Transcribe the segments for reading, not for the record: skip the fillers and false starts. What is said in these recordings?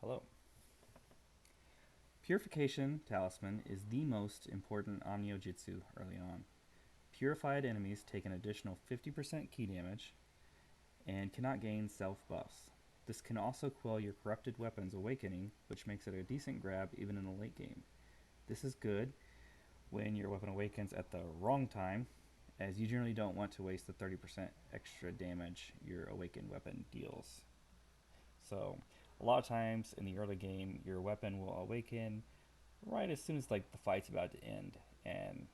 Hello. Purification Talisman is the most important Onmyo Jutsu early on. Purified enemies take an additional 50% ki damage and cannot gain self buffs. This can also quell your corrupted weapon's awakening, which makes it a decent grab even in the late game. This is good when your weapon awakens at the wrong time, as you generally don't want to waste the 30% extra damage your awakened weapon deals. So, a lot of times in the early game, your weapon will awaken right as soon as like the fight's about to end, and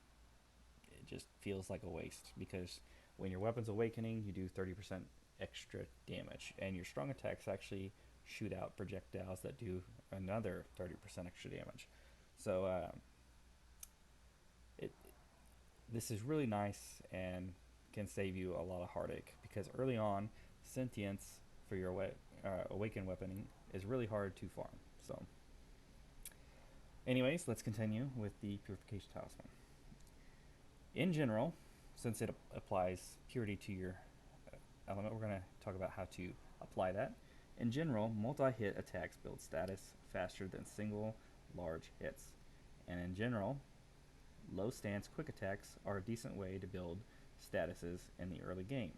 it just feels like a waste because when your weapon's awakening, you do 30% extra damage, and your strong attacks actually shoot out projectiles that do another 30% extra damage. So it this is really nice and can save you a lot of heartache because early on, sentience for your awakened weaponing is really hard to farm. So, anyways, let's continue with the Purification Talisman. In general, since it applies purity to your element, we're going to talk about how to apply that. In general, multi-hit attacks build status faster than single large hits. And in general, low stance quick attacks are a decent way to build statuses in the early game.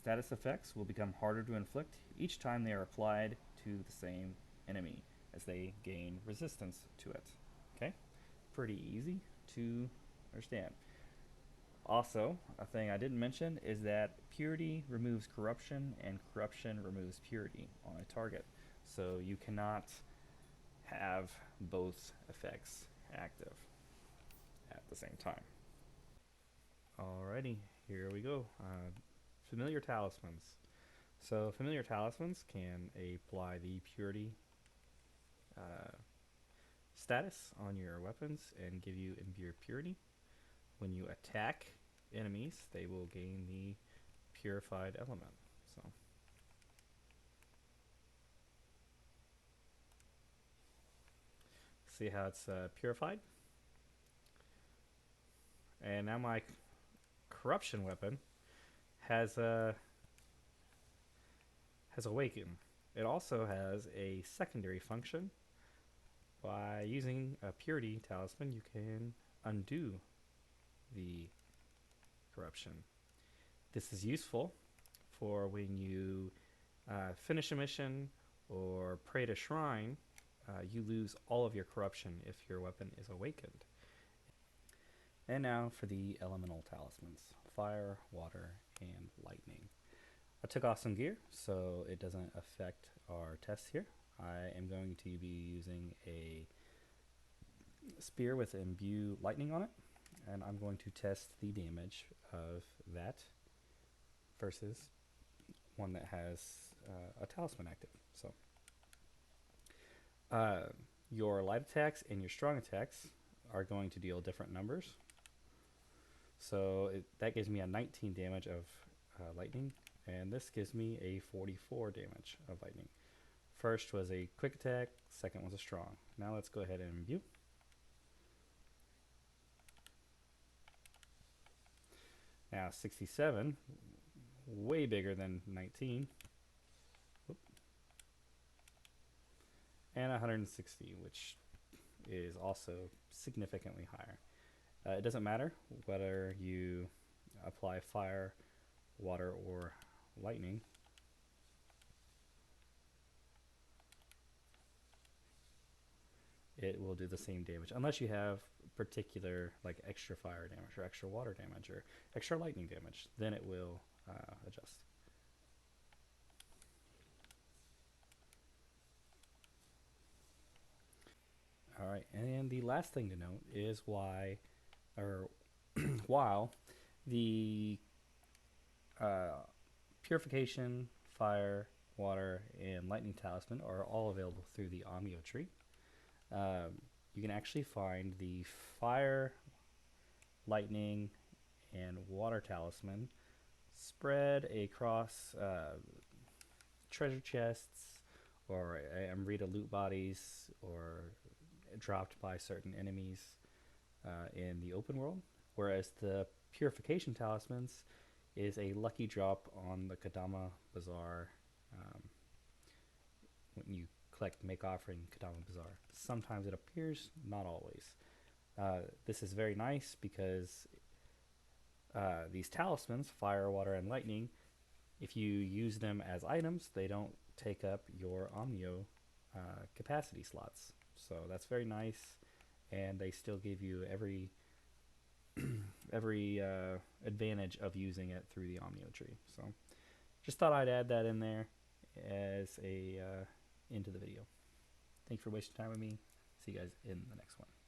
Status effects will become harder to inflict each time they are applied to the same enemy as they gain resistance to it. Okay? Pretty easy to understand. Also, a thing I didn't mention is that purity removes corruption and corruption removes purity on a target. So you cannot have both effects active at the same time. Alrighty, here we go. Familiar talismans. So familiar talismans can apply the purity uh, status on your weapons and give you imbue purity. When you attack enemies, they will gain the purified element. So see how it's purified. And now my corruption weapon has a has awakened. It also has a secondary function. By using a purity talisman, you can undo the corruption. This is useful for when you finish a mission or pray to shrine. You lose all of your corruption if your weapon is awakened. And now for the elemental talismans: fire, water, and lightning. I took off some gear so it doesn't affect our tests here. I am going to be using a spear with imbue lightning on it, and I'm going to test the damage of that versus one that has a talisman active. So, uh, your light attacks and your strong attacks are going to deal different numbers. So that gives me a 19 damage of lightning, and this gives me a 44 damage of lightning. First was a quick attack, second was a strong. Now let's go ahead and imbue. Now 67, way bigger than 19. Whoop. And 160, which is also significantly higher. It doesn't matter whether you apply fire, water, or lightning. It will do the same damage unless you have particular like extra fire damage or extra water damage or extra lightning damage. Then it will adjust. All right, and the last thing to note is why, or while the uh, purification, fire, water, and lightning talisman are all available through the Omnio tree. You can actually find the fire, lightning, and water talisman spread across treasure chests or Amrita loot bodies or dropped by certain enemies in the open world, whereas the purification talismans is a lucky drop on the Kadama Bazaar when you collect Make Offering, Kadama Bazaar. Sometimes it appears, not always. This is very nice because these talismans, fire, water, and lightning, if you use them as items, they don't take up your Omnio capacity slots. So that's very nice, and they still give you every advantage of using it through the Omnio tree. So just thought I'd add that in there as a into the video. Thanks for wasting time with me. See you guys in the next one.